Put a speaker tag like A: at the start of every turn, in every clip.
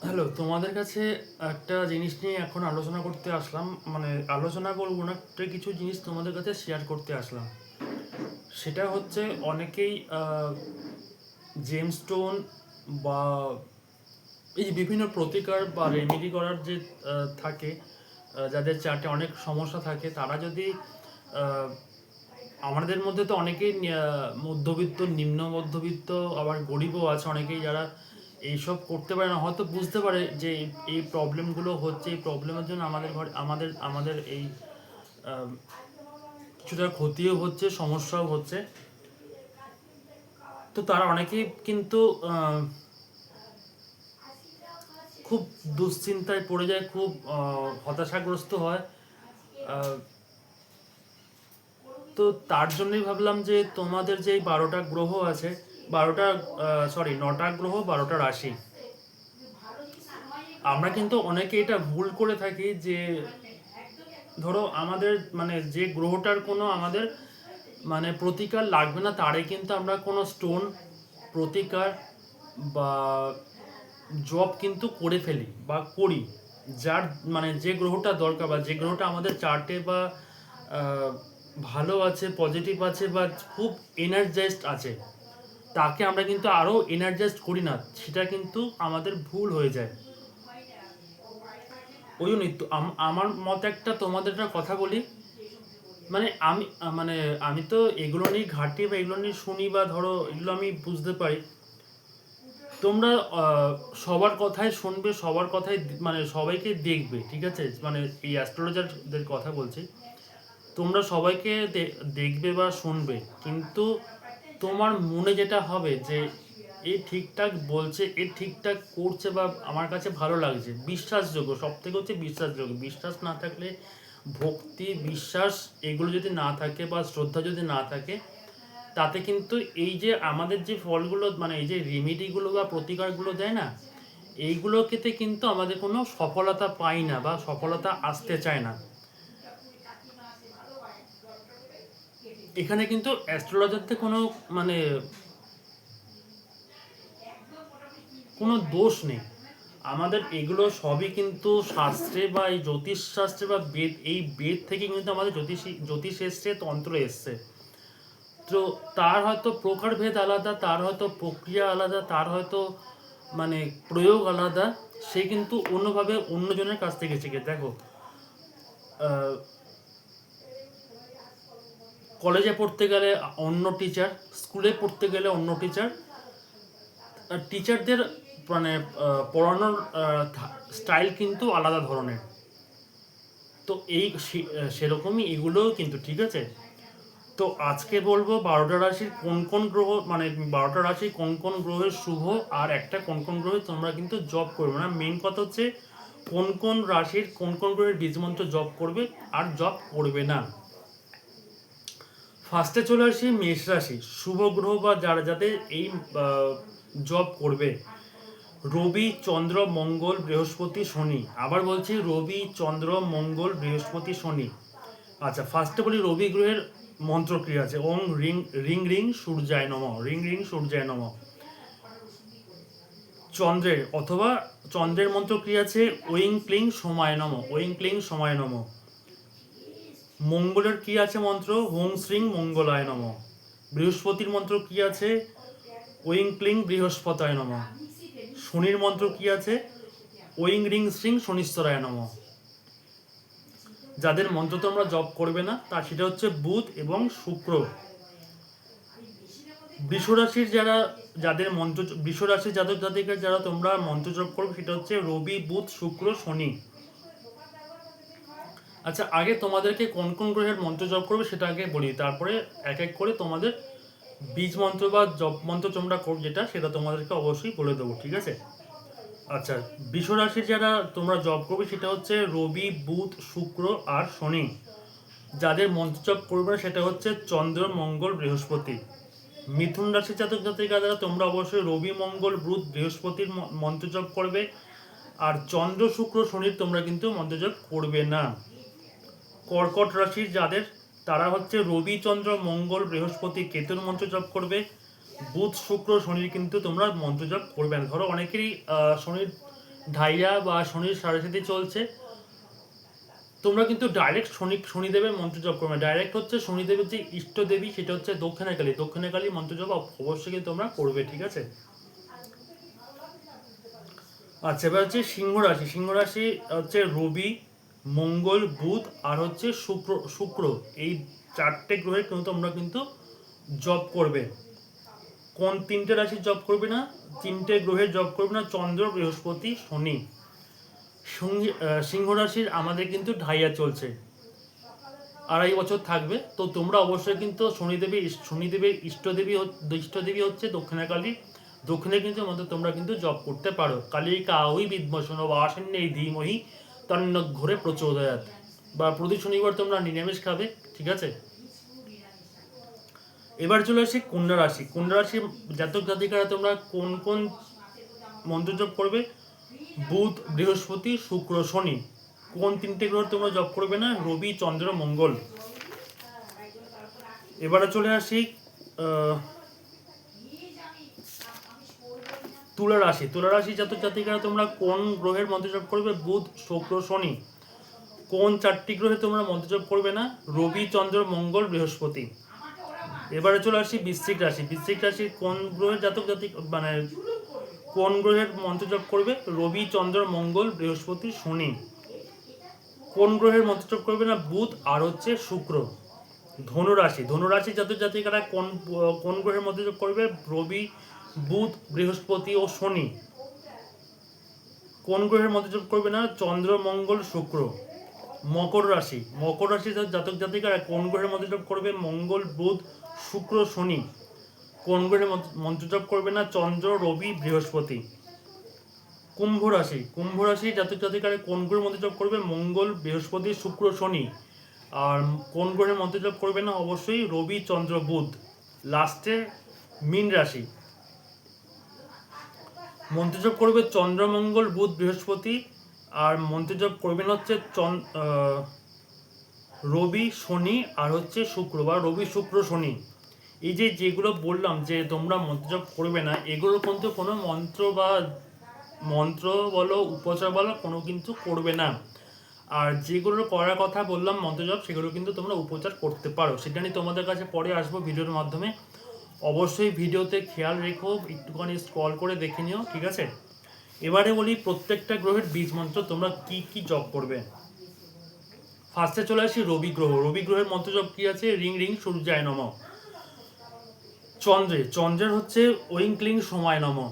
A: Hello, তোমাদের কাছে একটা জিনিস নিয়ে এখন আলোচনা করতে আসলাম। মানে আলোচনা করবো না, একটা কিছু জিনিস তোমাদের কাছে শেয়ার করতে আসলাম। সেটা হচ্ছে অনেকেই জেমস্টোন বা এই যে বিভিন্ন প্রতিকার বা রেমেডি করার যে থাকে, যাদের চার্টে অনেক সমস্যা থাকে, তারা যদি আহ, আমাদের মধ্যে তো অনেকেই মধ্যবিত্ত, নিম্ন মধ্যবিত্ত, আবার গরিবও আছে অনেকেই, যারা এইসব করতে পারে না, হয়তো বুঝতে পারে যে এই প্রবলেমগুলো হচ্ছে, এই প্রবলেমের জন্য আমাদের ঘরে আমাদের আমাদের এই আহ, কিছুটা ক্ষতিও হচ্ছে, সমস্যাও হচ্ছে। তো তারা অনেকেই কিন্তু আহ, খুব দুশ্চিন্তায় পড়ে যায়, খুব হতাশাগ্রস্ত হয়। আহ, তো তার জন্যই ভাবলাম যে তোমাদের যে 12টা গ্রহ আছে, 12টা, সরি, 9টা গ্রহ, 12টা রাশি, আমরা কিন্তু অনেকে এটা ভুল করে থাকি যে ধরো আমাদের মানে যে গ্রহটার কোনো আমাদের মানে প্রতিকার লাগবে না, তারে কিন্তু আমরা কোনো স্টোন, প্রতিকার বা জব কিন্তু করে ফেলি বা করি। যার মানে যে গ্রহটা দরকার বা যে গ্রহটা আমাদের চার্টে বা আহ, ভালো আছে, পজিটিভ আছে বা খুব এনার্জাইজড আছে, তাকে আমরা কিন্তু আরও এনার্জাইজড করি না। সেটা কিন্তু আমাদের ভুল হয়ে যায়। ওই জন্যই তো আমার মতে একটা তোমাদের একটা কথা বলি। মানে মানে আমি তো এগুলো নিয়ে ঘাঁটি বা এগুলো নিয়ে শুনি বা ধরো এগুলো আমি বুঝতে পারি। তোমরা সবার কথাই শুনবে, সবার কথাই মানে সবাইকে দেখবে, ঠিক আছে? মানে এই অ্যাস্ট্রোলজারদের কথা বলছি। তোমরা সবাইকে দেখবে বা শুনবে, কিন্তু তোমার মনে যেটা হবে যে এ ঠিকঠাক বলছে, এ ঠিকঠাক করছে বা আমার কাছে ভালো লাগছে, বিশ্বাসযোগ্য, সব থেকে হচ্ছে বিশ্বাসযোগ্য। বিশ্বাস না থাকলে, ভক্তি, বিশ্বাস, এগুলো যদি না থাকে বা শ্রদ্ধা যদি না থাকে, তাতে কিন্তু এই যে আমাদের যে ফলগুলো মানে এই যে রেমেডিগুলো বা প্রতিকারগুলো দেয় না, এইগুলোকে কিন্তু আমাদের কোনো সফলতা পাই না বা সফলতা আসতে চায় না। এখানে কিন্তু অ্যাস্ট্রোলজারতে কোনো মানে কোনো দোষ নেই। আমাদের এগুলো সবই কিন্তু শাস্ত্রে বা এই জ্যোতিষ শাস্ত্রে বা বেদ, এই বেদ থেকে কিন্তু আমাদের জ্যোতিষ এসছে, তন্ত্র এসছে। তো তার হয়তো প্রকারভেদ আলাদা, তার হয়তো প্রক্রিয়া আলাদা, তার হয়তো মানে প্রয়োগ আলাদা। সে কিন্তু অন্যভাবে অন্যজনের কাছ থেকে শিখে। দেখো, কলেজে পড়তে গেলে অন্য টিচার, স্কুলে পড়তে গেলে অন্য টিচার। টিচারদের মানে পড়ানোর স্টাইল কিন্তু আলাদা ধরনের। তো এই সেরকমই এগুলোও কিন্তু, ঠিক আছে? তো আজকে বলবো 12টা রাশির কোন কোন গ্রহ, মানে 12টা রাশি কোন কোন গ্রহের শুভ, আর একটা কোন কোন গ্রহে তোমরা কিন্তু জব করবে না। মেন কথা হচ্ছে কোন কোন রাশির কোন কোন গ্রহের বীজমন্ত্র জব করবে আর জব করবে না। ফার্স্টে চলে আসি মেষ রাশি, শুভ গ্রহ বা যারা যাদের এই জব করবে: রবি, চন্দ্র, মঙ্গল, বৃহস্পতি, শনি। আবার বলছি, রবি, চন্দ্র, মঙ্গল, বৃহস্পতি, শনি। আচ্ছা, ফার্স্টে বলি রবি গ্রহের মন্ত্রক্রিয়া আছে: ওং রিং রিং রিং সূর্যায় নম, রিং রিং সূর্যায় নম। চন্দ্রের অথবা চন্দ্রের মন্ত্রক্রিয়া আছে ওইং ক্লিং সময় নম, ওইং ক্লিং সময় নম। মঙ্গলের কি আছে মন্ত্র? হোং শ্রিং মঙ্গলায় নম। বৃহস্পতির মন্ত্র কি আছে? ওইং ক্লিং বৃহস্পতায় নম। শনির মন্ত্র কি আছে? ওইং রিং শ্রিং শনিশ্বরায় নম। যাদের মন্ত্র তোমরা জপ করবে না, তা সেটা হচ্ছে বুধ এবং শুক্র। বৃষরাশির যারা, যাদের মন্ত্র, বৃষরাশির যাদের যাদেরকে যারা তোমরা মন্ত্র জপ করবে, সেটা হচ্ছে রবি, বুধ, শুক্র, শনি। আচ্ছা, আগে তোমাদেরকে কোন কোন গ্রহের মন্ত্র জপ করবে সেটা আগে বলি, তারপরে এক এক করে তোমাদের বীজ মন্ত্র বা জপ মন্ত্র তোমরা করবে যেটা, সেটা তোমাদেরকে অবশ্যই বলে দেবো, ঠিক আছে? আচ্ছা, বৃষ রাশির যারা তোমরা জব করবে সেটা হচ্ছে রবি, বুধ, শুক্র আর শনি। যাদের মন্ত্র জপ করবে সেটা হচ্ছে চন্দ্র, মঙ্গল, বৃহস্পতি। মিথুন রাশির জাতক জাতিকা যারা, তোমরা অবশ্যই রবি, মঙ্গল, বুধ, বৃহস্পতির মন্ত্র জপ করবে। আর চন্দ্র, শুক্র, শনির তোমরা কিন্তু মন্ত্র জপ করবে না। কর্কট রাশির যাদের, তারা হচ্ছে রবি, চন্দ্র, মঙ্গল, বৃহস্পতি, কেতুর মন্ত্র জপ করবে। বুধ, শুক্র, শনির কিন্তু তোমরা মন্ত্র জপ করবে না। ধরো অনেকেরই শনির ঢাইয়া বা শনির সাড়ে চলছে, তোমরা কিন্তু ডাইরেক্ট শনিদেবের মন্ত্র জপ করবে। ডাইরেক্ট হচ্ছে শনিদেবের যে ইষ্ট দেবী সেটা হচ্ছে দক্ষিণাকালী মন্ত্র জপ অবশ্যই কিন্তু তোমরা করবে, ঠিক আছে। আচ্ছা, এবার হচ্ছে সিংহ রাশি হচ্ছে রবি, মঙ্গল, বুধ আর হচ্ছে শুক্র এই 4টে গ্রহের কিন্তু তোমরা কিন্তু জব করবে। কোন 3টে রাশি জব করবে না? 3টে গ্রহের জব করবে না, চন্দ্র, বৃহস্পতি, শনি। সিংহ রাশির আমাদের কিন্তু ঢাইয়া চলছে, 2.5 বছর থাকবে। তো তোমরা অবশ্যই কিন্তু শনিদেবের ইষ্টদেবী হচ্ছে দক্ষিণাকালী। দক্ষিণে কিন্তু মধ্যে তোমরা কিন্তু জব করতে পারো। কালিকা ওই বিদ্মশন বাসন্যেই ধীমহি তন্ন ঘরে প্রচোদয়াৎ, বা প্রতি শনিবার তোমরা নিরামিষ খাবে, ঠিক আছে। এবার চলে আসি কন্যা রাশি। কন্যা রাশি জাতক জাতিকারা তোমরা কোন কোন মন্ত্র জপ করবে? বুধ, বৃহস্পতি, শুক্র, শনি। কোন 3টে গ্রহ তোমরা জপ করবে না? রবি, চন্দ্র, মঙ্গল। এবারে চলে আসি তুলা রাশি জাতক জাতিকারা তোমরা কোন গ্রহের মন্ত্র জপ করবে? বুধ, শুক্র, শনি। কোন 4টি গ্রহে তোমরা মন্ত্র জপ করবে না? রবি, চন্দ্র, মঙ্গল, বৃহস্পতি। এবারে চলে আসি বৃশ্চিক রাশির কোন গ্রহের জাতক জাতিক মানে কোন গ্রহের মন্ত্র জপ করবে? রবি, চন্দ্র, মঙ্গল, বৃহস্পতি, শনি। কোন গ্রহের মন্ত্র জপ করবে না? বুধ আর হচ্ছে শুক্র। ধনুরাশি জাতক জাতিকারা কোন গ্রহের মন্ত্র জপ করবে? রবি, বুধ, বৃহস্পতি ও শনি। কোন গ্রহের মন্ত্র জপ করবে না? চন্দ্র, মঙ্গল, শুক্র। মকর রাশি জাতক জাতিকারা কোন গ্রহের মন্ত্র জপ করবে? মঙ্গল, বুধ, শুক্র, শনি। কোন গ্রহের মন্ত্র জপ করবে না? চন্দ্র, রবি, বৃহস্পতি। কুম্ভ রাশি জাতক জাতিকারা কোন গ্রহের মন্ত্র জপ করবে? মঙ্গল, বৃহস্পতি, শুক্র, শনি। আর কোন গ্রহের মন্ত্র জপ করবে না? অবশ্যই রবি, চন্দ্র, বুধ। লাস্টে মীন রাশি মন্ত্র জপ করবে চন্দ্র, মঙ্গল, বুধ, বৃহস্পতি। আর মন্ত্র জপ করবেন হচ্ছে রবি, শনি আর হচ্ছে শুক্র, বা রবি, শুক্র, শনি। এই যেগুলো বললাম যে তোমরা মন্ত্র জপ করবে না, এগুলো কিন্তু কোনো মন্ত্র বলো, উপচার বলো, কোনো কিন্তু করবে না। আর যেগুলো করার কথা বললাম মন্ত্র জপ, সেগুলো কিন্তু তোমরা উপচার করতে পারো। সেটা নিয়ে তোমাদের কাছে পরে আসবো ভিডিওর মাধ্যমে। অবশ্যই ভিডিওতে খেয়াল রেখো, একটুখানি স্ক্রল করে দেখে নিও, ঠিক আছে। এবারে বলি প্রত্যেকটা গ্রহের বীজ মন্ত্র তোমরা কি কি জপ করবে। ফার্স্টে চলে আসি রবি গ্রহের মন্ত্র জপ কি আছে? রিং রিং সূর্যায় নমঃ। চন্দ্রের হচ্ছে ওইং ক্লিং সোমায় নমঃ।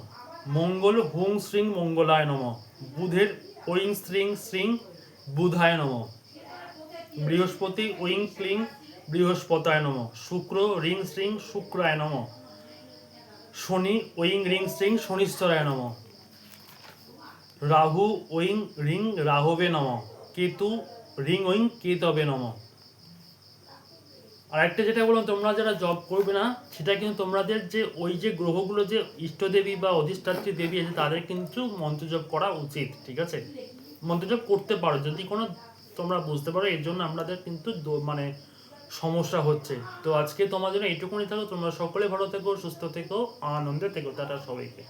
A: মঙ্গল হুং শ্রিং মঙ্গলায় নমঃ। বুধের ওইং শ্রিং শ্রিং বুধায় নমঃ। বৃহস্পতি ওইং ক্লিং বৃহস্পতায় নমঃ। শুক্র রিং শ্রিং শুক্রায় নমঃ। শনি ওইং রিং শ্রিং শনিশ্বরায় নমঃ। রাহু ওইং রিং রাহবে নমঃ। কেতু রিং ওইং কেতবে নমঃ। আর একটা যেটা বললাম, তোমরা যারা জব করবে না, সেটা কিন্তু তোমাদের যে গ্রহগুলো যে ইষ্টদেবী বা অধিষ্ঠাত্রী দেবী আছে, তাদের কিন্তু মন্ত্র জপ করা উচিত, ঠিক আছে। মন্ত্র জপ করতে পারো যদি কোনো তোমরা বুঝতে পারো এর জন্য আমাদের কিন্তু মানে সমস্যা হচ্ছে। তো আজকে তোমার জন্য এইটুকুনি থাকো। তোমরা সকলে ভালো থেকো, সুস্থ থেকো, আনন্দে থেকো। টাটা সবাইকে।